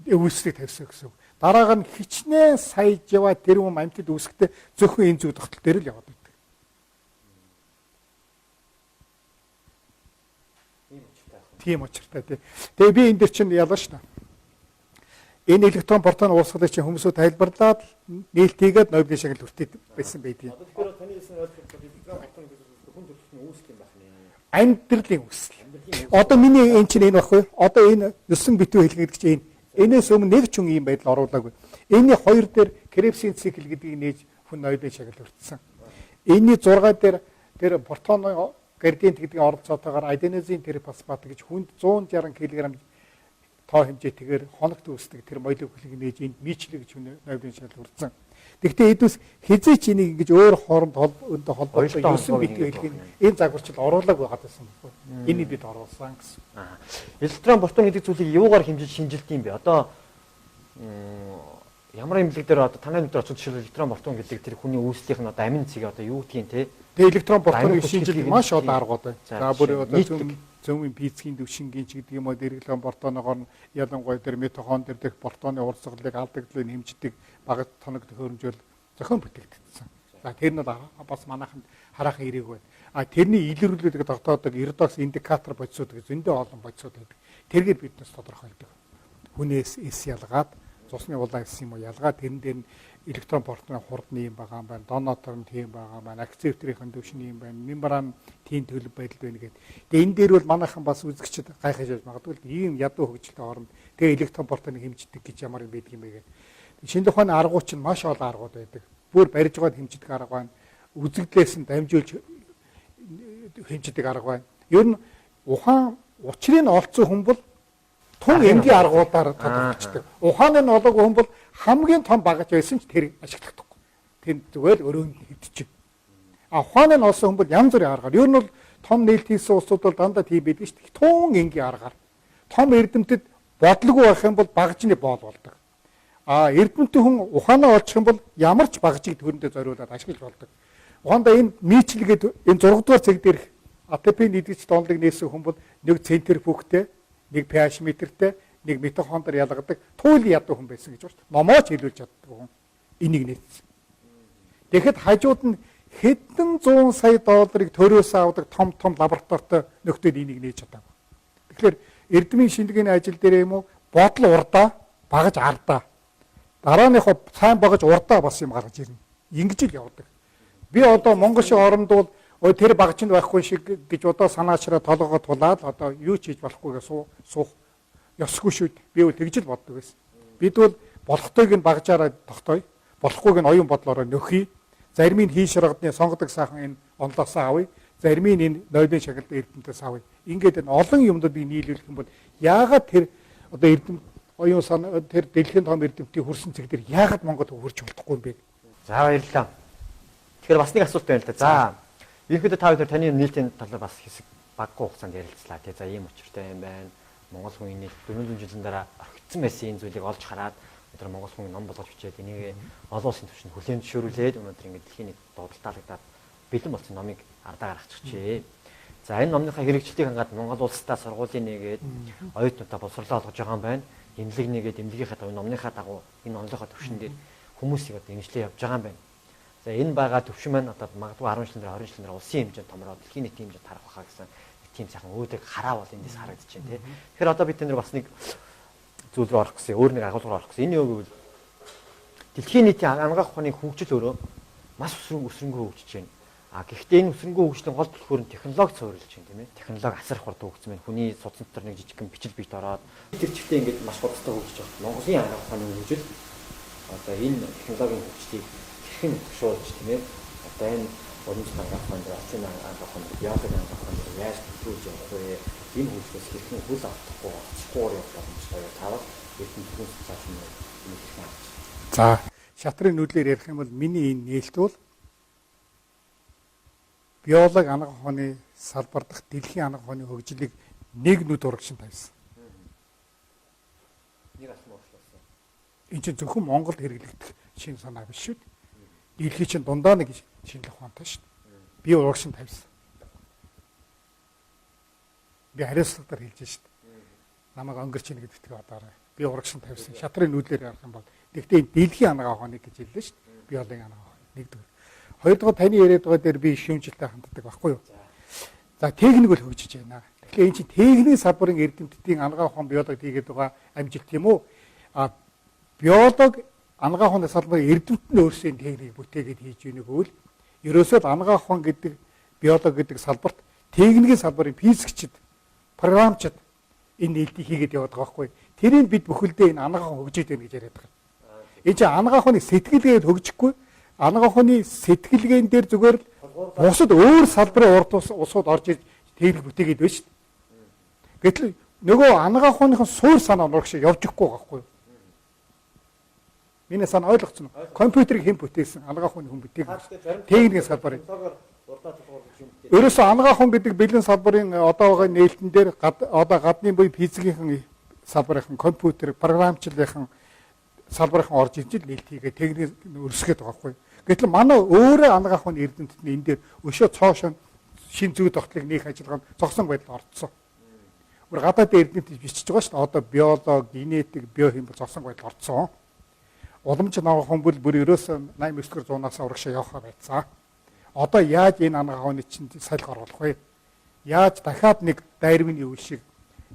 Үүсвэрийг тавьсан гэсэн. Дараагаар нь хичнээн сая яваа тэрбум амьтад үүсгэхдээ зөвхөн энэ зүг тогтол дээр л яваад байдаг. Тийм учиртай тий. Тэгээ би энэ дэр чинь ялаа ш та. Энэ электрон протон уусгалыг чинь хүмүүсөө тайлбарлаад нээлтийгээд Нобелийн шагнал хүртээд байсан байдгийг. Тэгэхээр таны хэлсэн ойлголтод электрон протон гэдэг хүн төрөлхтөний үүсэл юм байна. Амьдралын үүсэл. Одоо миний энэ чинь энэ баггүй. Одоо энэ 9 битүү хэлэх гэдэг чинь энэс өмнө нэг ч хүн ийм байдал оруулаагүй. Энийний 2 дээр Крепсийн цикл гэдгийг нээж хүн Нобелийн шагнал хүртсэн. Энийний 6 дээр тэр протоны градиент гэдгийг оролцоотойгоор аденозин трифосфат гэж хүнд 160 кг тоо хэмжээтэйгээр хоногт үүсдэг тэр молекулыг нээж энд мичлэг гэж Нобелийн шагнал хүртсэн. Тэгвэл эдүүс хизээ ч энийг ингэж өөр хооронд холбоотой 9 битүү хэлэх энэ загварчил оруулаагүй байгаа гэсэн үг. Энийг бид оруулсан гэсэн. Электрон протон гэдэг зүйлийг юугаар хэмжиж шинжилт юм бэ? Одоо ямар эмнэлэг дээр одоо танай өдөр очиж жишээл электрон протон гэдэг тэр хүний үүслийнх нь одоо амин цэг одоо юу гэдгийг те. Тэгээ электрон протоныг шинжилэх маш олон аргууд байна. За бүр одоо цөмийн физикийн төвшингийн ч гэдэг юм уу электрон протоноор нь ялангуяа тэр митохон дээр дэх протоны урсгалыг алдагдлыг хэмждэг бага тоног төхөөрөмжөөр зохион бүтээгдсэн. За тэр нь бас манайханд хараахан ирэг байна. А тэрний илрүүлэлийг тогтоодог эрдокс индикатор бодисууд гэж зөндөө олон бодисууд байдаг. Тэргээр биднес тодорхойлдог. Хүнээс эс ялгаад цусны улаан гэсэн юм уу ялгаа тэрэн дээр нь электрон портны хурдны юм байгаа юм байна. Донотор нь тийм байгаа юм байна. Акцепторын дэвшний юм байна. Мембран тийм төлөв байдал байна гэдэг. Тэгээ энэ дээр бол манайхан бас үзэгчд гайхаж байж магадгүй л ийм ядуу хөгжилтэй оронд тэгээ электрон портыг хэмждэг гэж ямар юм байдаг юм бэ гэдэг. Шинжлэх ухааны аргууд чинь маш олон аргууд байдаг. Бүр барьж байгаад хэмждэг арга байна. Үзэгдлээс нь дамжуулж хэмждэг арга байна. Ер нь ухаан учрыг нь олцсон хүн бол тун энгийн аргуудаар тодорхойлдог. Ухааны нь олоогүй хүн бол хамгийн том багаж байсан ч тэр ашиглахдаггүй. Тэр зүгээр өрөөнд хэвдэж. Ухааны нь олсон хүн бол янз бүрийн аргаар. Ер нь бол том нээлт хийсэн улсууд бол дандаа тийм байдаг шүү дээ. Тун энгийн аргаар. Том эрдэмтэд бодлого байх юм бол багажны боол болдог. Эрдэмтэн хүн ухаанаа олчих юм бол ямар ч багажийг төрөндөө зориулаад ашиглаж болдог. Ухаандаа энэ нийтлэгээд энэ 6 дугаар цэг дээрх АТП нийтгч донлог нээсэн хүн бол нэг центрифугтэй, нэг pH метртэй, нэг митохондор ялгадаг туйлын ядуу хүн байсан гэж байна. Номооч хэлүүлж чаддаг хүн энийг нээсэн. Тэгэхэд хажууд нь хэдэн зуун сая долларыг төрөөс авдаг том лабораторитой нөхдөд энийг нээж чадаагүй. Тэгэхээр эрдмийн шинжилгээний ажил дээр юм уу бодол урдаа, багаж ардаа. Дарааныхоо сайн багаж урдаа бас юм гаргаж ирнэ. Ингэж л явдаг. Би одоо Монгол шиг оронд бол тэр багчинд байхгүй шиг гэж одоо санаачраа толгоо тулаад одоо юу ч хийж болохгүйгээ суух ёсгүй шүү. Би бол тэгж л боддог байсан. Бид бол болохтойг нь багажаараа тогтоё. Болохгүйг нь оюун бодлороо нөхөе. Зарим нь хий шаргадны сонгодог сайхан энэ онлоосоо авъя. Зарим нь энэ нойлын шагналт эрдэмтээс авъя. Ингээд энэ олон юмнуудыг нийлүүлэх юм бол яагаад тэр одоо эрдэм оюун сан тэр дэлхийн том эрдэмтдийн хөрсөн цэг дээр яагаад Монголд хөрч болдохгүй юм бэ? За баярлалаа. Тэгэхээр бас нэг асуулт байна л да. За ерөнхийдөө та хоёр таны нийлтийн талаар бас хэсэг баггүй хугацаанд ярилцлаа тий. За ийм учиртай юм байна. Монгол хүн энийг 400 жилийн дараа орхигдсан байсан энэ зүйлийг олж хараад өнөөдөр монгол хүн ном болгож бичээд энийг олон улсын түвшинд хүлээн зөвшөөрүүлээд өнөөдөр ингэ дэлхийн нийт дуудалтаалагдаад бэлэн болсон номыг ардаа гаргачихжээ. За энэ номныхаа хэрэгжилтийг хангаад Монгол улстай сургуулийн нэгээд оюутнуудаа боловсруулалт олгож байгаа юм байна. Имлэг нэгээд имлэгийнхаа дагуу номныхаа дагуу энэ онлогоо төвшин дээр хүмүүсийг одоо имжлээ явж байгаа юм байна. За энэ байгаа төвшин маань одоо магадгүй 10 жилийн дараа 20 жилийн дараа улсын хэмжээнд томроо дэлхийн нийтийн хэмжээнд тарах байхаа гэсэн тийм сайхан өөдөг хараа бол эндээс харагдаж байна тий. Тэгэхээр одоо бид нар бас нэг зүйл рүү орох гэсэн, өөр нэг агуулгаар орох гэсэн. Энэ юу гэвэл дэлхийн нийтийн анагаах ухааны хөгжил өөрөө маш өсрөнгөө хөгжиж байна. Гэхдээ энэ өсрөнгөө хөгжлийн гол түлхүүр нь технологи суурилж байна тийм ээ. Технологи асар хурд хөгжсөн байна. Хүний судас дотор нэг жижигхэн бичил бийт ороод тэр чигтээ ингээд маш хурдтай хөгжиж байгаа. Монголын анагаах ухааны хөгжил одоо энэ технологийн хөгжлийг хэрхэн тушуулж тийм ээ. Одоо энэ Уламжлалт анагаах ухаанд, орчин анагаах ухаанд, биологи анагаах ухаанд яаж төвлөрж явах вэ? Энэ хөгжлөөс хэрхэн хөл авахгүй оцхгүй явах боломжтой тавал эрдэнэ төгс цааш нь хэлэх юм. За, шатрын нүүлээр ярих юм бол миний энэ нээлт бол биологи анагаах ухааны салбар дахь дэлхийн анагаах ухааны хөгжлийг нэг нүд урагшин тавьсан. Нэг асуу болчихсон. Энд чинь зөвхөн Монголд хэрэглэгдэх шинэ санаа биш шүү дээ. Дэлхий чинь дундаа нэг шинжлэх ухаантай шүү дээ. Би урагшин тавьсан. Би хариуцлагатаар хэлж шүү дээ. Намайг өнгөрч ийн гэдэгт бодоорой. Би урагшин тавьсан. Шатрын нүүлээр ярих юм бол тэгтээ дэлхийн анагаах ухааны гэж хэллээ шүү дээ. Биологийн анагаах ухааны нэгдүгээр. Хоёрдугаар таны яриад байгаа дээр би шүүмжилтэй ханддаг байхгүй юу? За техник бол хөгжиж байна. Тэгэхээр энэ чинь техникийн салбарын эрдэмтдийн анагаах ухаан биологи хийгээд байгаа амжилт юм уу? Биологи анагаах ухааны салбарын эрдэмтд нь өөрсдийн техник бүтээгээд хийж ийнэг үйл ерөөсөө анагаах ухаан гэдэг биологи гэдэг салбарт техникийн салбарын физикчд, програмчид энэ нээлтийг хийгээд яваад байгаа байхгүй. Тэрийг бид бүхэлдээ энэ анагаах ухаан хөгжиж байна гэж яриад байгаа. Энэ чинь анагаах ухааны сэтгэлгээд хөгжихгүй анагаах ухааны сэтгэлгээн дээр зүгээр л бусад өөр салбарын урд усууд орж ирж техник бүтээгээд байна шүү дээ. Гэтэл нөгөө анагаах ухааныхан суур санаа нурах шиг явж ихгүй байхгүй юу? Миний санаа ойлгоцсон уу? Компьютерийг хэн бүтээсэн? Анагаах ухааны хүн бүтээсэн. Техникийн салбарын. Ерөөсөө анагаах ухаан гэдэг бэлэн салбарын одоо байгаа нээлтэн дээр одоо гадны буй физикийн салбарын компьютер, програмчлалын салбарын орж ирж нээлт хийгээ техник өрсгөөд байгаа байхгүй юу? Гэтэл манай өөрөө анагаах ухааны эрдэмтд нь энэ дээр өшөө цоошоо шин зүй тогтлыг нээх ажиллагаанд зогсон байдал орцсон. Өөр гадаад эрдэмтд бичиж байгаа шүү дээ. Одоо биологи, генетик, биохим зогсон байдал орцсон. Уламжлалт анагаах ухаан бүр ерөөсөө 89-р зуунаас урагшаа явахаа байцаа. Одоо яаж энэ анагаах ухааны чинь салхи оруулах вэ? Яаж дахиад нэг Дарвины үе шиг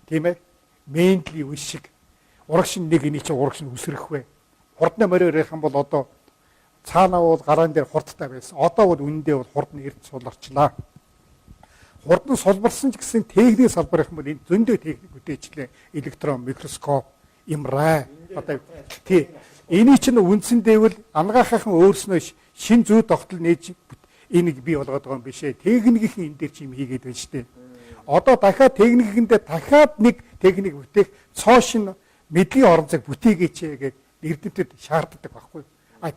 тийм ээ? Мендлийн үе шиг урагшин нэг энийг чинь урагшин үсрэх вэ? Хурдны мориор ярих юм бол одоо цаанаа бол гараан дээр хурдтай байсан. Одоо бол үнэндээ бол хурд нь эрд суларчлаа. Хурд нь сулбарсан ч гэсэн техникийн салбар их юм бол энэ зөндөө техник үдээчлээ. Электрон, микроскоп, MRI одоо тий. Энийг чинь үндсэндээ бол анагаахын өөрснөө шин зүй тогтол нээж энийг бий болгоод байгаа юм биш ээ. Техникийн энэ дээр чи юм хийгээд байна шүү дээ. Одоо дахиад техникэндээ дахиад нэг техник бүтээх цоошин мэдлийн орон зайг бүтээгээч гэдэг эрдэмтэд шаарддаг байхгүй.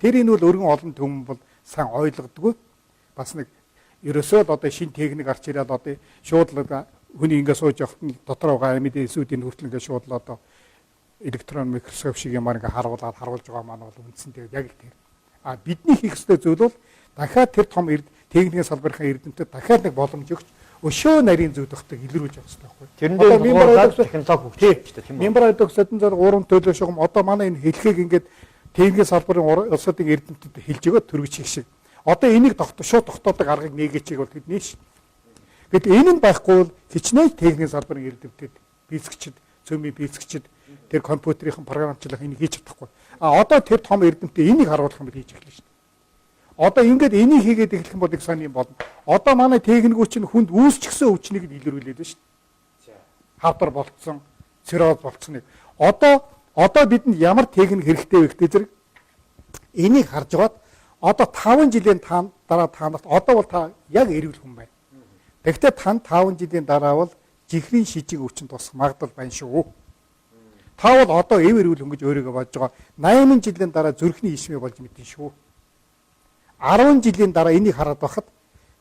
Тэр энэ бол өргөн олон төмөн бол сайн ойлгодгүй. Бас нэг ерөөсөө л одоо шинэ техник гарч ирээд одоо шууд л хүний ингээ сууж явахт нь дотор байгаа мэдээсүүдийн хүртэл ингээ шууд л одоо электрон микроскоп шиг юмар ингээ харуулж байгаа маань бол үндсэндээ яг л тэр. Бидний хийх ёстой зүйл бол дахиад тэр том техникийн салбарын эрдэмтэд дахиад нэг боломж өгч өшөө нарийн зүй тогтыг илрүүлж явах хэрэгтэй байхгүй. Тэрэн дээр технологид хөгжиж шүү дээ. Мембраа өгөх содон зар 3 төлөө шугам одоо манай энэ хэлхийг ингээд техникийн салбарын улсуудын эрдэмтэд хэлж өгөөд төрөж хийх шиг. Одоо энийг шууд тогтоодог аргыг нээгээч бол тэдний ш. Гэтэл энэ нь байхгүй бол хичнээн техникийн салбарын эрдэмтэд бийцэгчд, цөмийн бийцэгчд тэр компьютерийн програмчлах энийг хийж чадахгүй. Одоо тэр том эрдэмтэд энийг харуулах юм бол хийж эхэлнэ ш. Одоо ингээд энийг хийгээд эхлэх юм бол их сайн юм болно. Одоо манай техникүүд чинь хүнд үүсчихсэн өвчнийг нь илрүүлээд байна шүү дээ. Хавдар болцсон, цирроз болцсныг. Одоо бидэнд ямар техник хэрэгтэй вэ гэдэг зэрэг энийг харж байгаад одоо 5 жилийн дараа танарт одоо бол та яг эрүүл хүн байна. Тэгэхдээ тань 5 жилийн дараа бол жихрийн шижиг өвчин тусах магадлал байна шүү. Та бол одоо эв эрүүл хүн гэж өөрийгөө бодож байгаа. 80 жилийн дараа зүрхний ишмээ болж мэдэн шүү. 10 жилийн дараа энийг хараад байхад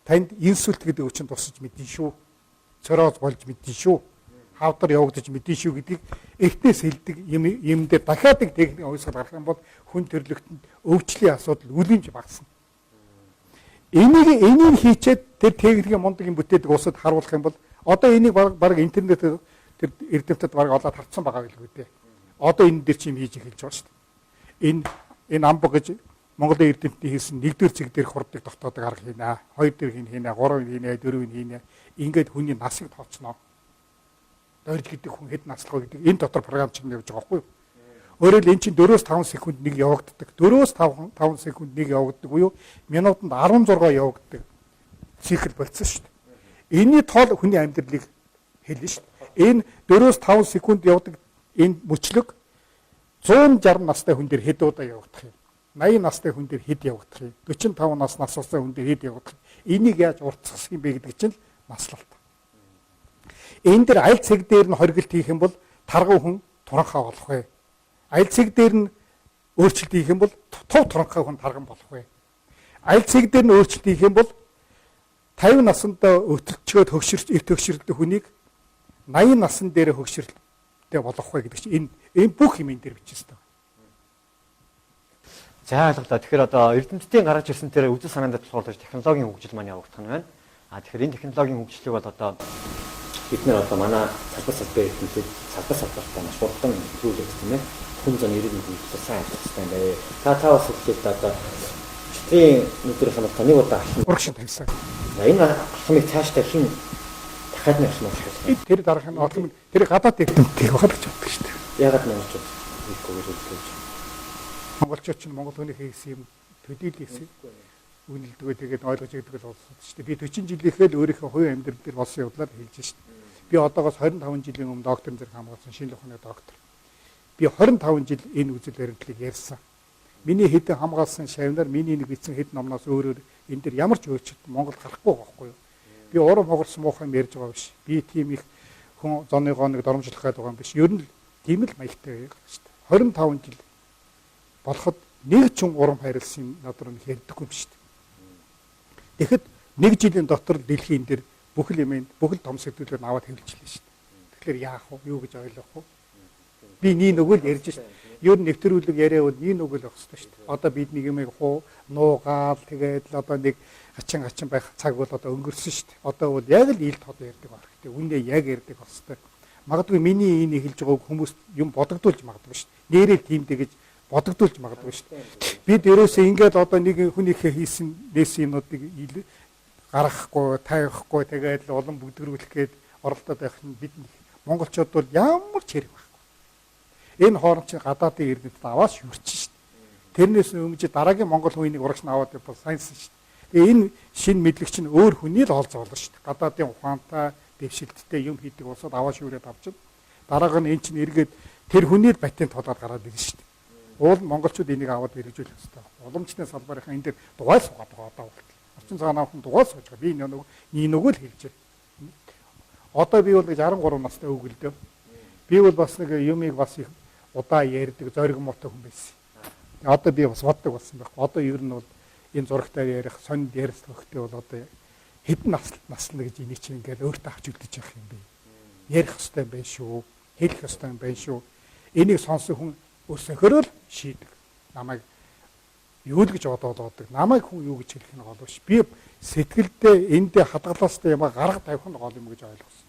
танд инсульт гэдэг өвчин тусаж мэдэн шүү. Цирроз болж мэдэн шүү. Хавдар явагдаж мэдэн шүү гэдгийг эртнээс хэлдэг юм дээр дахиад нэг техник ойсгол гарах юм бол хүн төрлөختөнд өвчлийн асуудал үлэмж багасна. Энийг хийчээд тэр техникийн мундаг юм бүтээдэг улсад харуулах юм бол одоо энийг баг интернетээр тэр эрдэмтэд баг олоод харцсан байгаа билгүй дээ. Одоо энэ дээр чи юм хийж эхэлж байгаа шүү дээ. Энэ М.Амбага гэж Монголын эрдэмтний хийсэн 1-р цэг дээр хурдыг тогтоодог арга хийнэ. 2-р хийнэ, 3-р хийнэ, 4-р хийнэ. Ингээд хүний насыг тооцноо. Дойрж гэдэг хүн хэд наслах вэ гэдэг энэ дотор програм чинь явж байгаа байхгүй юу? Өөрөөр хэл эн чинь 4-5 секунд нэг явагддаг. 4-5 секунд нэг явагддаг буюу минутанд 16 явагддаг цикл болцсон шүү дээ. Энийний тоол хүний амьдралыг хэлнэ шүү дээ. Энэ 4-5 секунд явдаг энэ мөчлөг 160 настай хүн дээр хэд удаа явагдах юм? 80 настай хүн дээр хэд явагдах юм? 45 настай хүн дээр хэд явагдах юм? Энийг яаж уртсах юм бэ гэдэг чинь наслалт. Энэ дээр аль цэг дээр нь хоригдолт хийх юм бол тарган хүн туранхаа болох вэ? Аль цэг дээр нь өөрчлөлт хийх юм бол тув туранхаа хүн тарган болох вэ? Аль цэг дээр нь өөрчлөлт хийх юм бол 50 наснда өтөлчгөөд эрт хөгшрөлтөй хүнийг 80 насн дээр хөгшрөлттэй болох вэ гэдэг чинь энэ бүх юм энэ дээр бичсэн байна. За ойлголоо. Тэгэхээр одоо эрдэмтдийн гаргаж ирсэн тэр үзэл санаанд тулгуурлаж технологийн хөгжил маань явагдах нь байна. Тэгэхээр энэ технологийн хөгжлийг бол одоо бид нэр одоо манай салбар эрдэмтэд салбартаа маш хурдан төлөвлөж тийм ээ. Хүн зам 90 хүнтэй сайн ажиллах хэрэгтэй юм байна. Та бас хэлээд одоо читрийн нүдэрх нь таны удаа урагшин тавьсан. Энэ алхмыг цаашдаа хин дахиад нэг алхам болох. Тэр дараах нь алхам тэр гадаад эрдэмтдийг багт гэж боддог шүү дээ. Ягаад монголчууд хийхгүй гэж монголчууд чинь монгол хүний хийсэн юм төдийлсэн үнэлдэг тэгээд ойлгож өгдөг л болсон шүү дээ. Би 40 жилийнхээ л өөрийнхөө хувийн амьдрал дээр болсон явдлаар хэлж шүү дээ. Би одоогоос 25 жилийн өмнө докторын зэрэг хамгаалсан шинжлэх ухааны доктор. Би 25 жил энэ үзэл баримтлалыг ярьсан. Миний хэдэн хамгаалсан шавнаар миний нэг бичсэн хэд номноос өөрөөр энэ дэр ямар ч өөрчлөлт Монголд гарахгүй байхгүй юу? Би урам хугарсан муухай ярьж байгаа биш. Би тийм их хүн зоныгоо нэг доромжлох гээд байгаа юм биш. Ер нь тийм л маягтай байгаа шүү дээ. 25 жил болоход нэг ч урам хайрлсан надад нэг ярьдаггүй биш шүү дээ. Тэгэхэд нэг жилийн дотор дэлхийн дээр бүхэл том сэдвүүдээр аваад хэвлэлчихлээ шүү дээ. Тэгэхээр яах вэ? Юу гэж ойлгох вэ? Би нэг өгөл ярьж шүү дээ. Ер нь нэвтрүүлэг яриавал нэг өгөл авах хэрэгтэй шүү дээ. Одоо бид нэг юм нуугаал тэгээд л одоо нэг ачин байх цаг бол одоо өнгөрсөн шүү дээ. Одоо бол яг л ил тод ярьдаг байх хэрэгтэй. Үндэ яг ярьдаг байх хэрэгтэй. Магадгүй миний энэ хэлж байгааг хүмүүс юм бодогдуулж магадгүй шүү дээ. Нэрээ тиймдээ гэж бодогдуулж магадгүй шүү дээ. Бид ерөөсөө ингээд одоо нэг хүнийхээ хийсэн нээсинуудыг гаргахгүй, тавихгүй тэгээд улам бүгдгэрүүлэх гээд оролдоод байх нь бид монголчууд бол ямар ч хэрэг байхгүй. Энэ хооронд чинь гадаадын иргэдэд аваад шүрч шít. Тэрнээс өмнө дараагийн Монгол хүнийг урагш нь аваад явбал сайнс шít. Тэгээ энэ шинэ мэдлэг чинь өөр хүний л олзоолно шít. Гадаадын ухаантай, дэвшилттэй юм хийдэг улсууд аваад шүүрээд авчид. Дараагаар нь эн чинь эргээд тэр хүний л патент толгойд гараад ирнэ шít. Уул монголчууд энийг аваад хэрэгжүүлэх хэрэгтэй. Уламжлалын салбарынхаа энэ дээр дугаал суугаад байгаа одоо болтол. Орчин цагаан авах дугаал сууж байгаа. Би энэ нөгөө л хэлж байна. Одоо би бол 63 настай үг л дээ. Би бол бас нэг юмыг бас их удаа ярьдаг зориг мотой хүн байсан. Одоо би бас боддог болсон байхгүй. Одоо ер нь бол энэ зурагтаар ярих, сонд ярих хөхтэй бол одоо хэдэн наслна гэж энийг чинь ингээд өөртөө авч үлдэж явах юм бэ. Ярих хэвээр юм байна шүү. Хэлэх хэвээр юм байна шүү. Энийг сонсох хүн өсөхөрөл шийдэг. Намайг юу л гэж бодоод намайг хүн юу гэж хэлэх нь гол биш. Би сэтгэлдээ эндээ хадгалаастай юм гарга тавих нь гол юм гэж ойлгосон.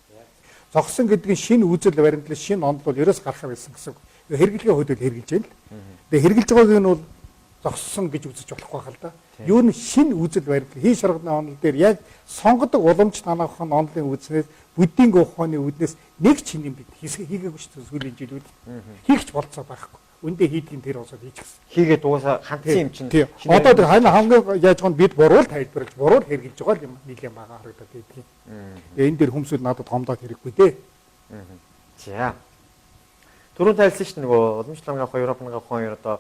Зогсон гэдэг нь шинэ үзэл баримтлал, шинэ онол бол ерөөс гарах байсан гэсэн. Хэрэглэгээ хөдөл хэрэгжилж байна л. Тэгээ хэрэгжилж байгааг нь бол зогссон гэж үзэж болохгүй хэл да. Юу н шинэ үзэл баримтлал, хий шарганы онол дээр яг сонгодог уламж танаах нь онолын үзнээс бүддийн ухааны үднээс нэг чинь юм бид хийгээгүй шүү дээ сүүлийн жилүүд. Хийгч болцоо байхгүй. Үндэ хийдгийн тэр усад хийчихсэн. Хийгээд угаасаа хандсан юм чинь. Одоо тэр хамгийн яаж гоо бид буруу тайлбарлаж, буруу хэрэгжилж байгаа юм нийлээ байгаа харагдаад байдгийг. Энэ дээр хүмүүсүүд надад гомдоод хэрэггүй дээ. За. Түрүүн тайлсан шүү дээ нөгөө уламжлалын ангаах Европ ангаах хоёр одоо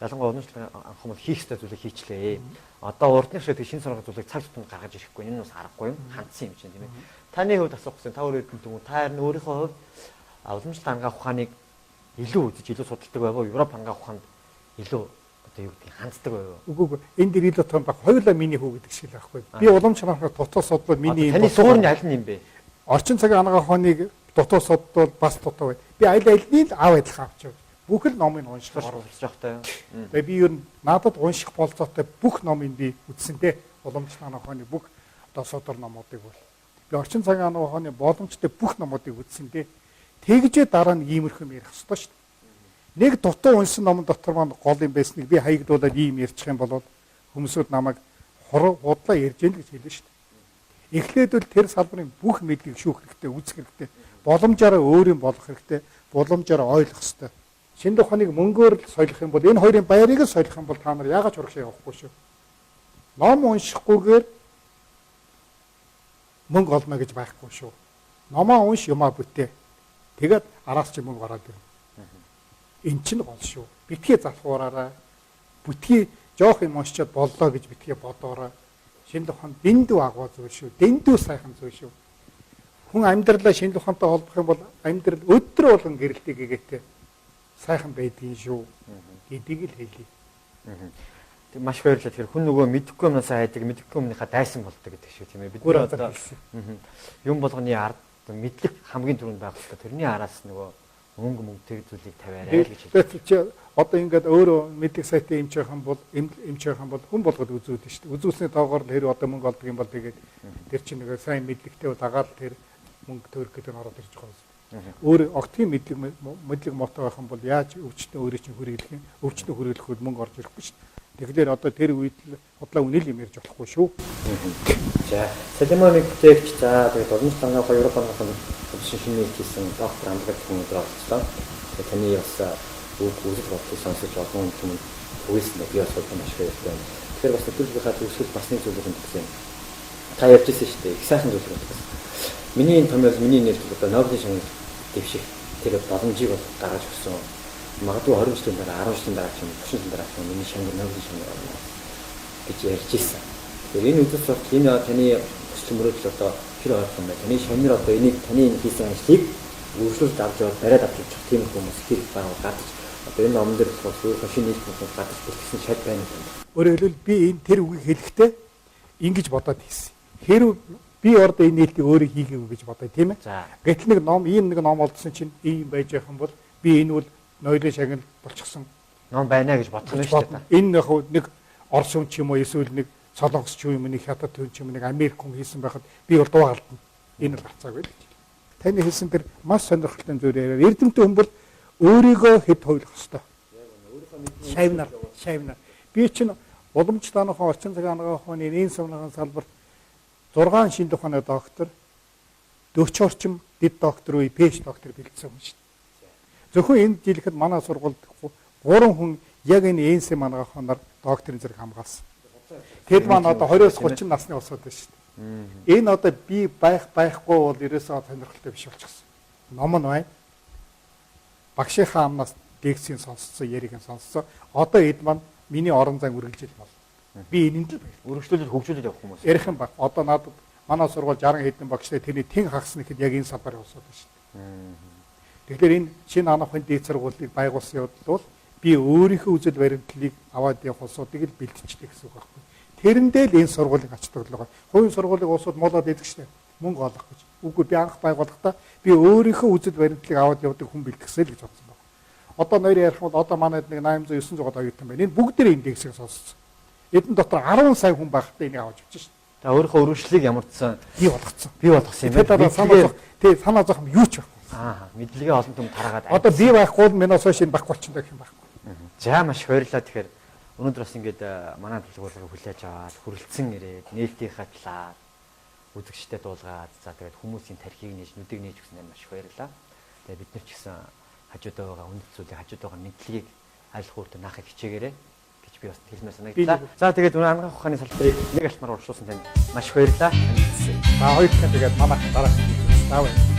ялангуяа уламжлалын ангаах хүмүүс хийх ёстой зүйлийг хийчлээ. Одоо урдных шиг шинэ сургууль зүйлийг цаг тутамд гаргаж ирэхгүй. Энэ нь бас аргагүй юм. Хандсан юм чинь тийм ээ. Таны хувьд асуух гэсэн та өөрөө хэлдэг юм. Та харин өөрийнхөө хувьд уламжлалын ангаах ухааныг илүү үзэж илүү судалдаг байв уу? Европ ангаах ухаанд илүү одоо юу гэдэг ханддаг байв уу? Үгүй энэ дээр илүү том баг. Хоёулаа миний хүү гэдэг шиг л байхгүй. Би уламжлалын ангаах дутуу судлал миний таны суурны аль нь юм бэ? Орчин цагийн анагаах ухааныг дутуу судлал бас дутуу бай. Би аль-алийг л ав адилхан авч явж. Бүх л номыг унших оруулж явахтай. Тэгээ би ер нь надад унших болцоотой бүх номыг би үзсэнтэй. Уламжлалын ангаах ухааны бүх одоо содор номуудыг бол. Би орчин цагийн анагаах ухааны боломжтой бүх номуудыг үзсэнтэй. Тэгжээ дараа нь иймэрхүү ярих хэрэгтэй шүү дээ. Нэг дутуу унсан номон дотор маань гол юм байсныг би хаягдуулаад ийм ярьчих юм бол хүмүүсүүд намайг худлаа ярьж гэнэ гэж хэлнэ шүү дээ. Эхлээд бол тэр салбарын бүх мэдлэгийг шүүх хэрэгтэй, үзэх хэрэгтэй. Боломжоор өөр юм болох хэрэгтэй, боломжоор ойлгох хэрэгтэй. Шинжлэх ухааныг мөнгөөр л солих юм бол энэ хоёрын баярыг л солих юм бол та нар яагаад урагшаа явахгүй шүү. Ном уншихгүйгээр мөнгө олно гэж байхгүй шүү. Номоо унш юмаа бүтээ. Тэгээд араас чи мөнгө гараад ирнэ. Эн чинь гол шүү. Битгий залхуураараа бүтгий жоох юм уншчаад боллоо гэж битгий бодоорой. Шинжлэх ухаан дэндүү агуу зүйл шүү. Дэндүү сайхан зүйл шүү. Хүн амьдралаа шинжлэх ухаантай холбох юм бол амьдрал өдөр болгон гэрэлтий гэгээтэй сайхан байдгийн шүү гэдгийг л хэлье. Тэг маш баярлалаа. Тэгэхээр хүн нөгөө мэдэхгүй юмнаас хайдаг, мэдэхгүй юмныхаа дайсан болдог гэдэг шүү тийм ээ. Бид одоо юм болгоны ард мэдлэг хамгийн түрүүнд байх хэрэгтэй. Тэрний араас нөгөө мөнгө тэр зүйлийг тавиарай гэж хэлдэг. Одоо ингээд өөрөө мэдлэг сайтыг эмч байх юм бол хүн болгоод үзүүлнэ шүү дээ. Үзүүлсний тоогоор л хэрэг одоо мөнгө олдог юм бол тэгээд тэр чинь нөгөө сайн мэдлэгтэй дагаад тэр мөнгө төрөх гэдэг нь ороод ирж байгаа юм. Өөр огтгийн мэдлэг мотоо байх юм бол яаж өвчтөн өөрөө чинь хүрээлэх юм? Өвчтөн хүрээлэхэд мөнгө орж ирэхгүй шүү дээ. Тэгэхээр одоо тэр үед л худлаа үнэл юм ярьж болохгүй шүү. За, Сэдэвийн бүтээгч за тэгээд уламжлалын ангаах Европ ангаах шинжлэх хийсэн доктор М.Амбага МУ-ын оролцсон. Тэгээд таны бас үзэл бодлыг сонсож олон хүн төвөөсөн би бас маш баяртай. Тэгэхээр бас төлөвлөгөөний төвшил бас нэг зүйлийг хэлсэн. Та ярьжсэн шүү дээ. Их сайхан зүйлийг хэлсэн. Миний энэ томьёол миний нэр одоо Нобелийн шагналт дэвших тэр боломжийг бол гаргаж өгсөн. Магадгүй 20 жилийн дараа 10 жилийн дараа ч юм 30 жилийн дараа ч миний шагнал Нобелийн шагнал орно гэж ярьжсэн. Тэгэхээр энэ үзэл бодол энэ таны хүсэл мөрөөдөл одоо хэр ойлгох юм бэ? Таны шагнал одоо энийг таны хийсэн ажлыг үргэлжлүүлж авч яваад бариад авч явах тийм хүмүүс хэр байгаа гадаж одоо энэ номон дээр болох өөрийнхөө шинэ нийтлэл гадаж бүтгсэн шат байна юм. Өөрөөр хэлбэл би энэ тэр үгийг хэлэхдээ ингэж бодоод хийсэн. Хэрв би ордоо энэ нийтлийг өөрөө хийгээгүй гэж бодоё тийм ээ. Гэтэл нэг ном олдсон чинь ийм байж байх юм бол би энэ бол ноёлын шагнал болчихсон ном байна гэж бодсон нь шүү дээ. Энэ нэг Орос хүн ч юм уу эсвэл нэг Солонгос ч юм уу нэг Хятад хүн ч юм уу нэг Америк хүн хийсэн байхад би бол дуугаалдана. Энэ л гарцаагүй л. Таны хэлсэн тэр маш сонирхолтой зүйл яриа. Эрдэмтэн хүн бол өөрийгөө хэд хойлох ёстой. Шавнаар. Би чинь уламжлалын орчин цагийн анагаах ухааны энэ сумлагын салбарт 6 шинжлэх ухааны доктор, 40 орчим дэд доктор уу, PhD доктор бэлдсэн хүн шүү дээ. Зөвхөн энэ жилихэд манай сургуульд 3 хүн яг энэ ЭНС анагаах ухаанаар докторийн зэрэг хамгаалсан. Тэд маань одоо 20-30 насны усуд байна шүү дээ. Энэ одоо би байхгүй бол ерөөсөө сонирхолтой биш болчихсон. Ном нь байна. Багшийнхаа амнаас лекцийн сонссон, яриг нь сонссон. Одоо эд маань миний орон зайн үргэлжил бол. Би энэнд л байна. Өргөжлүүлээд хөгжүүлээд явах хүмүүс. Ярих юм баг. Одоо надад манай сургууль 60 хэдэн багштай тэрний тэн хагасна гэхэд яг энэ салбарын усуд байна шүү дээ. Тэгэхээр энэ шинэ анагаахын дэд сургуулийг байгуулсан явдал бол би өөрийнхөө үзэл баримтлалыг аваад явах улсуудыг л бэлтждэг гэсэн үг байхгүй. Тэрэндээ л энэ сургуулийн ач холбогдол. Хувийн сургуулийн улсууд молоод идэх штеп. Мөнгө олох гэж. Үгүй би анх байгуулахдаа би өөрийнхөө үзэл баримтлалыг аваад явдаг хүн бэлтгэсэй л гэж бодсон байна. Одоо нойр ярих бол одоо манайд нэг 800 900 оюутан байна. Энэ бүгдээ индексийг сонссон. Эдэн дотор 10 сая хүн байхдаа энийг аваад явж шээ. За өөрийнхөө өргөжлөлийг ямарчсан бий болгоцсон. Бий болгосон юм байна. Санаа зовх юм юу ч байхгүй. Мэдлэгээ олон түмэнд тараагаад. Одоо би байхгүй бол минь сошин байхгүй болчихно гэх юм байхгүй. За маш баярлалаа. Тэгэхээр өнөөдөр бас ингээд манай төлөвлөгөөр хүлээж аваад хүрэлцэн ирээд нээлтийнхаа талаар үзэгчтэй дуулгаад за тэгээд хүмүүсийн тархийг нээж нүдийг нээж өгснээр маш баярлалаа. Тэгээд бид нар ч гэсэн хажуудаа байгаа үнэт зүйлийг хажууд байгаа мэдлэгийг аль хуурт наахыг хичээгээрэй гэж би бас хэлмээр санагдлаа. За тэгээд өнөө анагаах ухааны салбарыг нэг алтмаар уршуулсан танд маш баярлалаа. За хоёрт тэгээд манайх дараах. Давай.